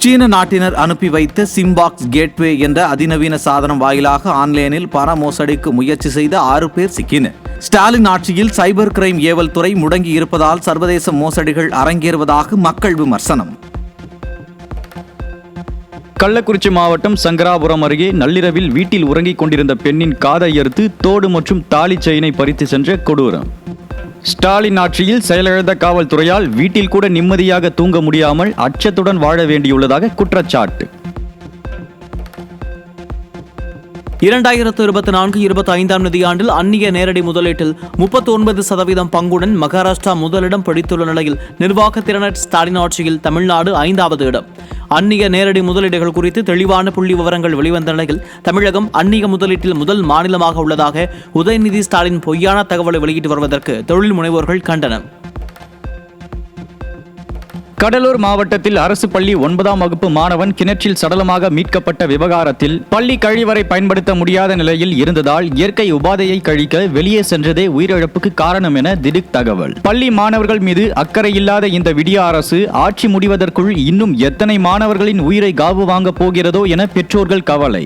சீன நாட்டினர் அனுப்பி வைத்த சிம்பாக்ஸ் கேட்வே என்ற அதிநவீன சாதனம் வாயிலாக ஆன்லைனில் பண மோசடிக்கு முயற்சி செய்த 6 பேர் சிக்கினர். ஸ்டாலின் ஆட்சியில் சைபர் கிரைம் ஏவல் துறை முடங்கி இருப்பதால் சர்வதேச மோசடிகள் அரங்கேறுவதாக மக்கள் விமர்சனம். கள்ளக்குறிச்சி மாவட்டம் சங்கராபுரம் அருகே நள்ளிரவில் வீட்டில் உறங்கிக் கொண்டிருந்த பெண்ணின் காதை அறுத்து தோடு மற்றும் தாலி செயினை பறித்து சென்ற கொடூரம். ஸ்டாலின் ஆட்சியில் செயலிழந்த காவல்துறையால் வீட்டில் கூட நிம்மதியாக தூங்க முடியாமல் அச்சத்துடன் வாழ வேண்டியுள்ளதாக குற்றச்சாட்டு. 2024-25 நிதியாண்டில் அந்நிய நேரடி முதலீட்டில் 39% பங்குடன் மகாராஷ்டிரா முதலிடம் பிடித்துள்ள நிலையில் நிர்வாக திறனர் ஸ்டாலின் ஆட்சியில் தமிழ்நாடு 5வது இடம். அந்நிய நேரடி முதலீடுகள் குறித்து தெளிவான புள்ளி விவரங்கள் வெளிவந்த நிலையில் தமிழகம் அந்நிய முதலீட்டில் முதல் மாநிலமாக உள்ளதாக உதயநிதி ஸ்டாலின் பொய்யான தகவலை வெளியிட்டு வருவதற்கு தொழில் முனைவோர்கள் கண்டனம். கடலூர் மாவட்டத்தில் அரசு பள்ளி 9ஆம் வகுப்பு மாணவன் கிணற்றில் சடலமாக மீட்கப்பட்ட விவகாரத்தில் பள்ளி கழிவறை பயன்படுத்த முடியாத நிலையில் இருந்ததால் இயற்கை உபாதையை கழிக்க வெளியே சென்றதே உயிரிழப்புக்கு காரணம் என திடுக் தகவல். பள்ளி மாணவர்கள் மீது அக்கறை இல்லாத இந்த விடிய அரசு ஆட்சி முடிவதற்குள் இன்னும் எத்தனை மாணவர்களின் உயிரை காவு வாங்க போகிறதோ என பெற்றோர்கள் கவலை.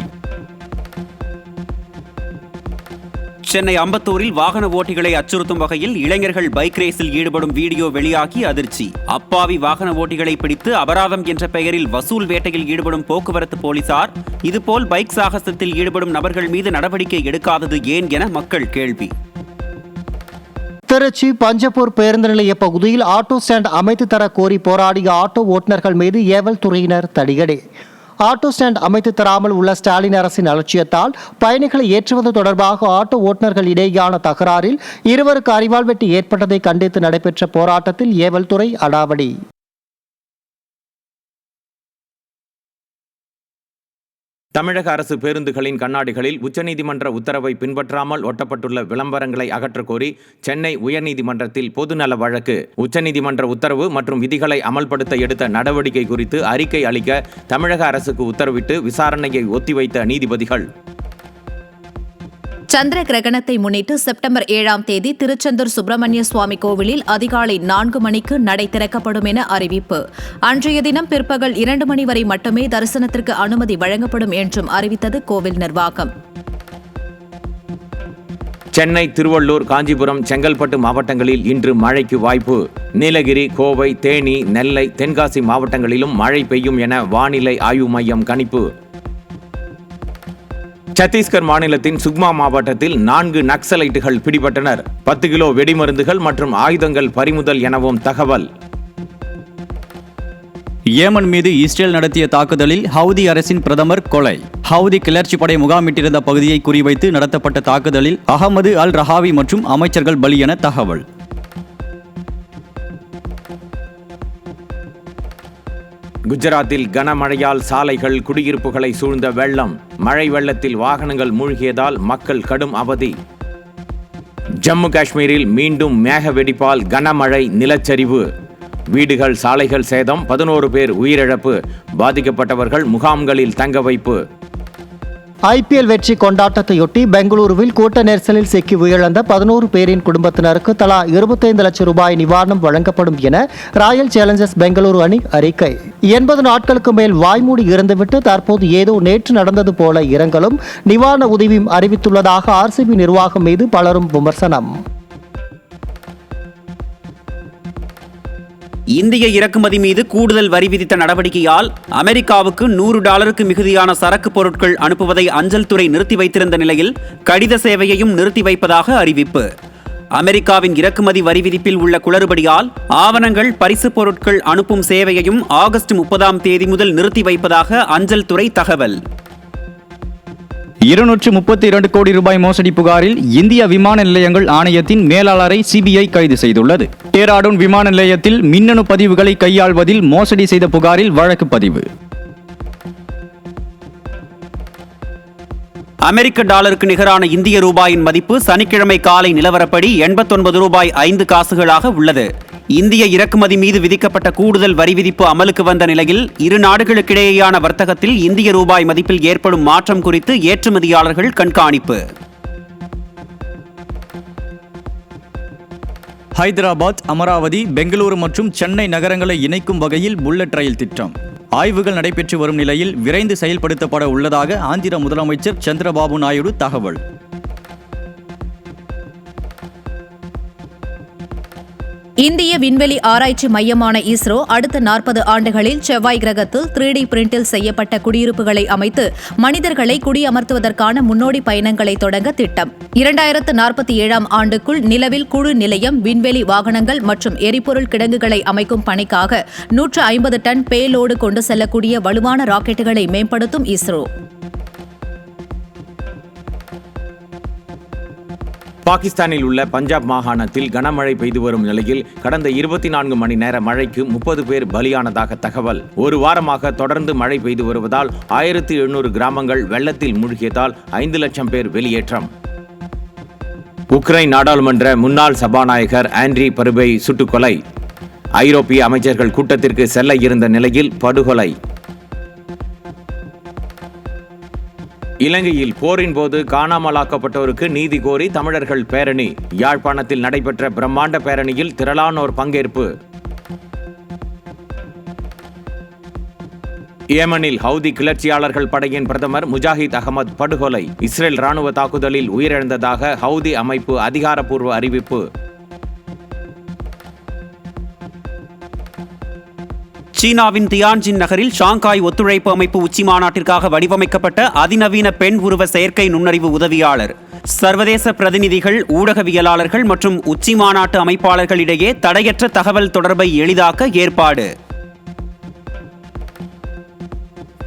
சென்னை அம்பத்தூரில் வாகன ஓட்டிகளை அச்சுறுத்தும் வகையில் இளைஞர்கள் பைக் ரேஸில் ஈடுபடும் வீடியோ வெளியாகி அதிர்ச்சி. அப்பாவி வாகன ஓட்டிகளை பிடித்து அபராதம் என்ற பெயரில் வசூல் வேட்டையில் ஈடுபடும் போக்குவரத்து போலீசார் இதுபோல் பைக் சாகசத்தில் ஈடுபடும் நபர்கள் மீது நடவடிக்கை எடுக்காதது ஏன் என மக்கள் கேள்வி. திருச்சி பஞ்சப்பூர் பேருந்து நிலைய பகுதியில் ஆட்டோ ஸ்டாண்ட் அமைத்து தர கோரி போராடிய ஆட்டோ ஓட்டுநர்கள் மீது ஏவல் துறையினர் தடியடி. ஆட்டோ ஸ்டாண்ட் அமைத்து தராமல் உள்ள ஸ்டாலின் அரசின் அலட்சியத்தால் பயணிகளை ஏற்றுவது தொடர்பாக ஆட்டோ ஓட்டுநர்கள் இடையேயான தகராறில் இருவருக்கு அரிவாள் வெட்டு ஏற்பட்டதை கண்டித்து நடைபெற்ற போராட்டத்தில் ஏவல் துறை அடாவடி. தமிழக அரசு பேருந்துகளின் கண்ணாடிகளில் உச்சநீதிமன்ற உத்தரவை பின்பற்றாமல் ஒட்டப்பட்டுள்ள விளம்பரங்களை அகற்றக் கோரி சென்னை உயர்நீதிமன்றத்தில் பொதுநல வழக்கு. உச்சநீதிமன்ற உத்தரவு மற்றும் விதிகளை அமல்படுத்த எடுத்த நடவடிக்கை குறித்து அறிக்கை அளிக்க தமிழக அரசுக்கு உத்தரவிட்டு விசாரணையை ஒத்திவைத்த நீதிபதிகள். சந்திர கிரகணத்தை முன்னிட்டு செப்டம்பர் 7ஆம் தேதி திருச்செந்தூர் சுப்பிரமணிய சுவாமி கோவிலில் அதிகாலை 4 மணிக்கு நடை திறக்கப்படும் என அறிவிப்பு. அன்றைய தினம் பிற்பகல் 2 மணி வரை மட்டுமே தரிசனத்திற்கு அனுமதி வழங்கப்படும் என்றும் அறிவித்தது கோவில் நிர்வாகம். சென்னை, திருவள்ளூர், காஞ்சிபுரம், செங்கல்பட்டு மாவட்டங்களில் இன்று மழைக்கு வாய்ப்பு. நீலகிரி, கோவை, தேனி, நெல்லை, தென்காசி மாவட்டங்களிலும் மழை பெய்யும் என வானிலை ஆய்வு மையம் கணிப்பு. சத்தீஸ்கர் மாநிலத்தின் சுக்மா மாவட்டத்தில் 4 நக்சலைட்டுகள் பிடிபட்டனர். 10 கிலோ வெடிமருந்துகள் மற்றும் ஆயுதங்கள் பறிமுதல் எனவும் தகவல். ஏமன் மீது இஸ்ரேல் நடத்திய தாக்குதலில் ஹவுதி அரசின் பிரதமர் கொலை. ஹவுதி கிளர்ச்சி படை முகாமிட்டிருந்த பகுதியை குறிவைத்து நடத்தப்பட்ட தாக்குதலில் அகமது அல் ரஹாவி மற்றும் அமைச்சர்கள் பலி என தகவல். குஜராத்தில் கனமழையால் சாலைகள், குடியிருப்புகளை சூழ்ந்த வெள்ளம். மழை வெள்ளத்தில் வாகனங்கள் மூழ்கியதால் மக்கள் கடும் அவதி. ஜம்மு காஷ்மீரில் மீண்டும் மேக வெடிப்பால் கனமழை, நிலச்சரிவு. வீடுகள், சாலைகள் சேதம், 11 பேர் உயிரிழப்பு. பாதிக்கப்பட்டவர்கள் முகாம்களில் தங்க வைப்பு. ஐபிஎல் வெற்றி கொண்டாட்டத்தையொட்டி பெங்களூருவில் கூட்ட நெரிசலில் சிக்கி உயிரிழந்த 11 பேரின் குடும்பத்தினருக்கு தலா 25 லட்சம் ரூபாய் நிவாரணம் வழங்கப்படும் என ராயல் சேலஞ்சர்ஸ் பெங்களூரு அணி அறிக்கை. 80 நாட்களுக்கு மேல் வாய்மூடி இருந்துவிட்டு தற்போது ஏதோ நேற்று நடந்தது போல இரங்கலும் நிவாரண உதவியும் அறிவித்துள்ளதாக ஆர்சிபி நிர்வாகம் மீது பலரும் விமர்சனம். இந்திய இறக்குமதி மீது கூடுதல் வரி விதித்த நடவடிக்கையால் அமெரிக்காவுக்கு $100 மிகுதியான சரக்கு பொருட்கள் அனுப்புவதை அஞ்சல் துறை நிறுத்தி வைத்திருந்த நிலையில் கடித சேவையையும் நிறுத்தி வைப்பதாக அறிவிப்பு. அமெரிக்காவின் இறக்குமதி வரி விதிப்பில் உள்ள குளறுபடியால் ஆவணங்கள், பரிசு பொருட்கள் அனுப்பும் சேவையையும் ஆகஸ்ட் 30ஆம் தேதி முதல் நிறுத்தி வைப்பதாக அஞ்சல் துறை தகவல். 232 கோடி ரூபாய் மோசடி புகாரில் இந்திய விமான நிலையங்கள் ஆணையத்தின் மேலாளரை சிபிஐ கைது செய்துள்ளது. டேராடூன் விமான நிலையத்தில் மின்னணு பதிவுகளை கையாள்வதில் மோசடி செய்த புகாரில் வழக்கு பதிவு. அமெரிக்க டாலருக்கு நிகரான இந்திய ரூபாயின் மதிப்பு சனிக்கிழமை காலை நிலவரப்படி $89.05 உள்ளது. இந்திய இறக்குமதி மீது விதிக்கப்பட்ட கூடுதல் வரி விதிப்பு அமலுக்கு வந்த நிலையில் இரு நாடுகளுக்கிடையேயான வர்த்தகத்தில் இந்திய ரூபாய் மதிப்பில் ஏற்படும் மாற்றம் குறித்து ஏற்றுமதியாளர்கள் கண்காணிப்பு. ஹைதராபாத், அமராவதி, பெங்களூரு மற்றும் சென்னை நகரங்களை இணைக்கும் வகையில் புல்லட் ரயில் திட்டம் ஆய்வுகள் நடைபெற்று வரும் நிலையில் விரைந்து செயல்படுத்தப்பட உள்ளதாக ஆந்திர முதலமைச்சர் சந்திரபாபு நாயுடு தகவல். இந்திய விண்வெளி ஆராய்ச்சி மையமான இஸ்ரோ அடுத்த 40 ஆண்டுகளில் செவ்வாய் கிரகத்தில் 3D பிரிண்டில் செய்யப்பட்ட குடியிருப்புகளை அமைத்து மனிதர்களை குடியமர்த்துவதற்கான முன்னோடி பயணங்களை தொடங்க திட்டம். 2047ஆம் ஆண்டுக்குள் நிலவில் குழு நிலையம், விண்வெளி வாகனங்கள் மற்றும் எரிபொருள் கிடங்குகளை அமைக்கும் பணிக்காக 150 டன் பேலோடு கொண்டு செல்லக்கூடிய வலுவான ராக்கெட்டுகளை மேம்படுத்தும் இஸ்ரோ. பாகிஸ்தானில் உள்ள பஞ்சாப் மாகாணத்தில் கனமழை பெய்து வரும் நிலையில் கடந்த 24 மணி நேர மழைக்கு 30 பேர் பலியானதாக தகவல். ஒரு வாரமாக தொடர்ந்து மழை பெய்து வருவதால் 1700 கிராமங்கள் வெள்ளத்தில் மூழ்கியதால் 5 லட்சம் பேர் வெளியேற்றம். உக்ரைன் நாடாளுமன்ற முன்னாள் சபாநாயகர் ஆண்ட்ரி பருபை சுட்டுக்கொலை. ஐரோப்பிய அமைச்சர்கள் கூட்டத்திற்கு செல்ல இருந்த நிலையில் படுகொலை. இலங்கையில் போரின் போது காணாமலாக்கப்பட்டோருக்கு நீதி கோரி தமிழர்கள் பேரணி. யாழ்ப்பாணத்தில் நடைபெற்ற பிரம்மாண்ட பேரணியில் திரளானோர் பங்கேற்பு. ஏமனில் ஹவுதி கிளர்ச்சியாளர்கள் படையின் பிரதமர் முஜாஹித் அகமது படுகொலை. இஸ்ரேல் ராணுவ தாக்குதலில் உயிரிழந்ததாக ஹவுதி அமைப்பு அதிகாரப்பூர்வ அறிவிப்பு. சீனாவின் தியான்ஜின் நகரில் ஷாங்காய் ஒத்துழைப்பு அமைப்பு உச்சி மாநாட்டிற்காக வடிவமைக்கப்பட்ட அதிநவீன பெண் உருவ செயற்கை நுண்ணறிவு உதவியாளர். சர்வதேச பிரதிநிதிகள், ஊடகவியலாளர்கள் மற்றும் உச்சி மாநாட்டு அமைப்பாளர்களிடையே தடையற்ற தகவல் தொடர்பை எளிதாக்க ஏற்பாடு.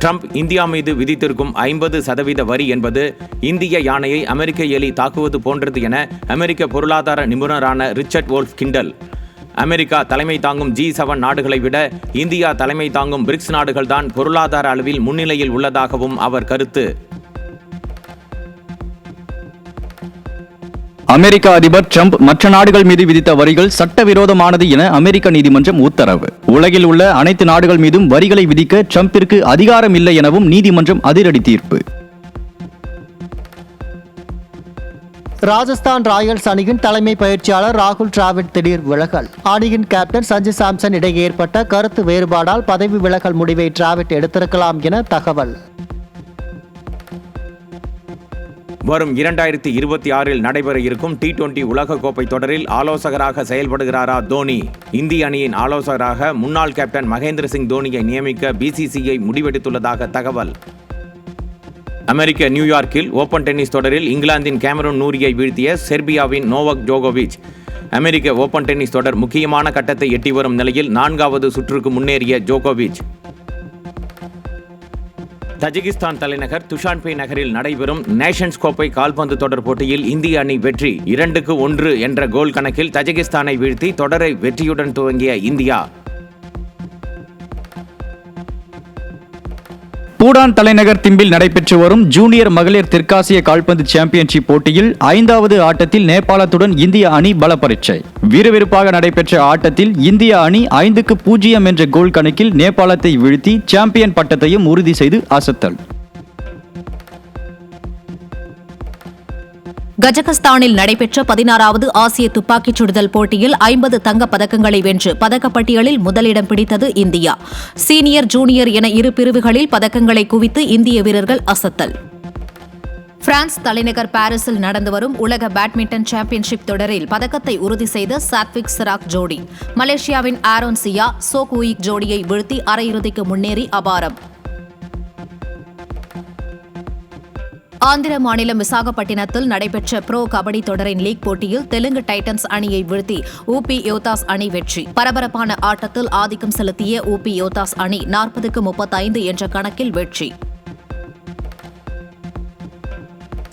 ட்ரம்ப் இந்தியா மீது விதித்திருக்கும் 50% வரி என்பது இந்திய யானையை அமெரிக்க எலி தாக்குவது போன்றது என அமெரிக்க பொருளாதார நிபுணரான ரிச்சர்ட் வோல்ஃப் கிண்டல். அமெரிக்கா தலைமை தாங்கும் G7 நாடுகளை விட இந்தியா தலைமை தாங்கும் பிரிக்ஸ் நாடுகள்தான் பொருளாதார அளவில் முன்னிலையில் உள்ளதாகவும் அவர் கருத்து. அமெரிக்க அதிபர் ட்ரம்ப் மற்ற நாடுகள் மீது விதித்த வரிகள் சட்டவிரோதமானது என அமெரிக்க நீதிமன்றம் உத்தரவு. உலகில் உள்ள அனைத்து நாடுகள் மீதும் வரிகளை விதிக்க ட்ரம்பிற்கு அதிகாரம் இல்லை எனவும் நீதிமன்றம் அதிரடி தீர்ப்பு. ராஜஸ்தான் ராயல்ஸ் அணியின் தலைமை பயிற்சியாளர் ராகுல் டிராவிட் திடீர் விலகல். அணியின் கேப்டன் சஞ்சு சாம்சன் இடையே ஏற்பட்ட கருத்து வேறுபாடால் பதவி விலகல் முடிவை டிராவிட் எடுத்திருக்கலாம் என தகவல். வரும் 2026 நடைபெற இருக்கும் T20 உலகக்கோப்பை தொடரில் ஆலோசகராக செயல்படுகிறாரா தோனி? இந்திய அணியின் ஆலோசகராக முன்னாள் கேப்டன் மகேந்திர சிங் தோனியை நியமிக்க BCCI முடிவெடுத்துள்ளதாக தகவல். அமெரிக்க நியூயார்க்கில் ஓபன் டென்னிஸ் தொடரில் இங்கிலாந்தின் கேமரூன் நூரியை வீழ்த்திய செர்பியாவின் நோவக் ஜோகோவிச். அமெரிக்க ஓபன் டென்னிஸ் தொடர் முக்கியமான கட்டத்தை எட்டி வரும் நிலையில் 4வது சுற்றுக்கு முன்னேறிய ஜோகோவிச். தஜிகிஸ்தான் தலைநகர் துஷான்பே நகரில் நடைபெறும் நேஷன்ஸ் கோப்பை கால்பந்து தொடர் போட்டியில் இந்திய அணி வெற்றி. 2-1 என்ற கோல் கணக்கில் தஜிகிஸ்தானை வீழ்த்தி தொடரை வெற்றியுடன் துவங்கிய இந்தியா. பூடான் தலைநகர் திம்பில் நடைபெற்று வரும் ஜூனியர் மகளிர் தெற்காசிய கால்பந்து சாம்பியன்ஷிப் போட்டியில் 5வது ஆட்டத்தில் நேபாளத்துடன் இந்திய அணி பல பரீட்சை. விறுவிறுப்பாக நடைபெற்ற ஆட்டத்தில் இந்திய அணி 5-0 என்ற கோல் கணக்கில் நேபாளத்தை வீழ்த்தி சாம்பியன் பட்டத்தையும் உறுதி செய்து அசத்தல். கஜகஸ்தானில் நடைபெற்ற 16வது ஆசிய துப்பாக்கிச் சுடுதல் போட்டியில் 50 தங்கப் பதக்கங்களை வென்று பதக்கப்பட்டியலில் முதலிடம் பிடித்தது இந்தியா. சீனியர், ஜூனியர் என இரு பிரிவுகளில் பதக்கங்களை குவித்து இந்திய வீரர்கள் அசத்தல். பிரான்ஸ் தலைநகர் பாரிஸில் நடந்து வரும் உலக பேட்மிண்டன் சாம்பியன்ஷிப் தொடரில் பதக்கத்தை உறுதி செய்த சாத்விக் சிராக் ஜோடி மலேசியாவின் ஆரோன் சியா சோகுயிக் ஜோடியை வீழ்த்தி அரையிறுதிக்கு முன்னேறி அபாரம். ஆந்திர மாநிலம் விசாகப்பட்டினத்தில் நடைபெற்ற ப்ரோ கபடி தொடரின் லீக் போட்டியில் தெலுங்கு டைட்டன்ஸ் அணியை வீழ்த்தி ஊபி யோதாஸ் அணி வெற்றி. பரபரப்பான ஆட்டத்தில் ஆதிக்கம் செலுத்திய ஊபி யோதாஸ் அணி 40-35 என்ற கணக்கில் வெற்றி.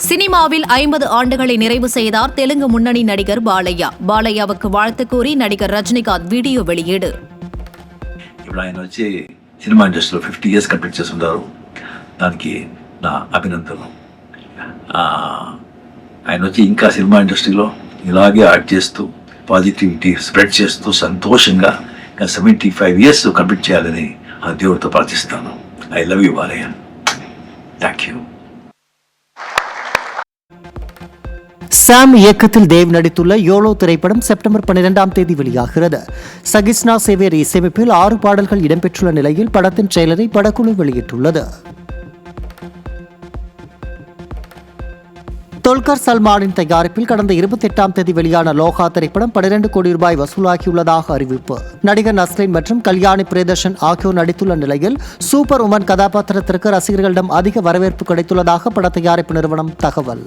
சினிமாவில் 50 ஆண்டுகளை நிறைவு செய்தார் தெலுங்கு முன்னணி நடிகர் பாலையா. பாலையாவுக்கு வாழ்த்து கூறி நடிகர் ரஜினிகாந்த் வீடியோ வெளியீடு. సినిమా ఇండస్ట్రీలో 50 years కంప్లీట్ చేస్తున్నారు. దానికి నా అభినందనలు. ఆయన వచ్చి ఇంకా సినిమా ఇండస్ట్రీలో ఇలాగే యాడ్ చేస్తూ పాజిటివిటీ స్ప్రెడ్ చేస్తూ సంతోషంగా ఇంకా 75 years కంప్లీట్ చేయాలని ఆ దేవుడితో ప్రార్థిస్తాను. I love you Balayya. Thank you. Sam இயக்கத்தில் தேவ் நடித்துள்ள யோலோ திரைப்படம் செப்டம்பர் 12ஆம் தேதி வெளியாகிறது. சகிஸ்னா சேவியர் இசையமைப்பில் 6 பாடல்கள் இடம்பெற்றுள்ள நிலையில் படத்தின் ட்ரெய்லரை படக்குழு வெளியிட்டுள்ளது. துல்கர் சல்மானின் தயாரிப்பில் கடந்த 28ஆம் தேதி வெளியான லோகா திரைப்படம் 12 கோடி ரூபாய் வசூலாகியுள்ளதாக அறிவிப்பு. நடிகர் நஸ்லின் மற்றும் கல்யாணி பிரியதர்ஷன் ஆகியோர் நடித்துள்ள நிலையில் சூப்பர் உமன் கதாபாத்திரத்திற்கு ரசிகர்களிடம் அதிக வரவேற்பு கிடைத்துள்ளதாக பட தயாரிப்பு நிறுவனம் தகவல்.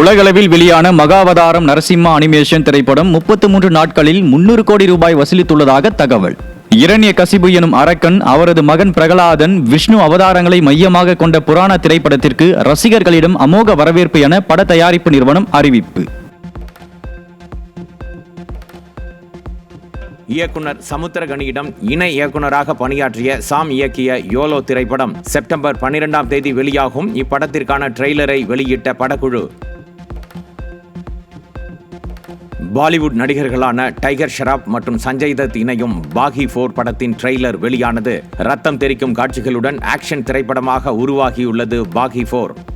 உலகளவில் வெளியான மகாவதாரம் நரசிம்மா அனிமேஷன் திரைப்படம் 33 நாட்களில் 300 கோடி ரூபாய் வசூலித்துள்ளதாக தகவல். இரண்ய கசிபு எனும் அரக்கன், அவரது மகன் பிரகலாதன், விஷ்ணு அவதாரங்களை மையமாக கொண்ட புராண திரைப்படத்திற்கு ரசிகர்களிடம் அமோக வரவேற்பு என பட தயாரிப்பு நிறுவனம் அறிவிப்பு. இயக்குனர் சமுத்திரகனியிடம் இணை இயக்குனராக பணியாற்றிய சாம் இயக்கிய யோலோ திரைப்படம் செப்டம்பர் 12ஆம் தேதி வெளியாகும். இப்படத்திற்கான ட்ரெய்லரை வெளியிட்ட படக்குழு. பாலிவுட் நடிகர்களான டைகர் ஷெராப் மற்றும் சஞ்சய் தத் இணையும் பாகி 4 படத்தின் ட்ரெய்லர் வெளியானது. ரத்தம் தெறிக்கும் காட்சிகளுடன் ஆக்ஷன் திரைப்படமாக உருவாகியுள்ளது பாகி 4.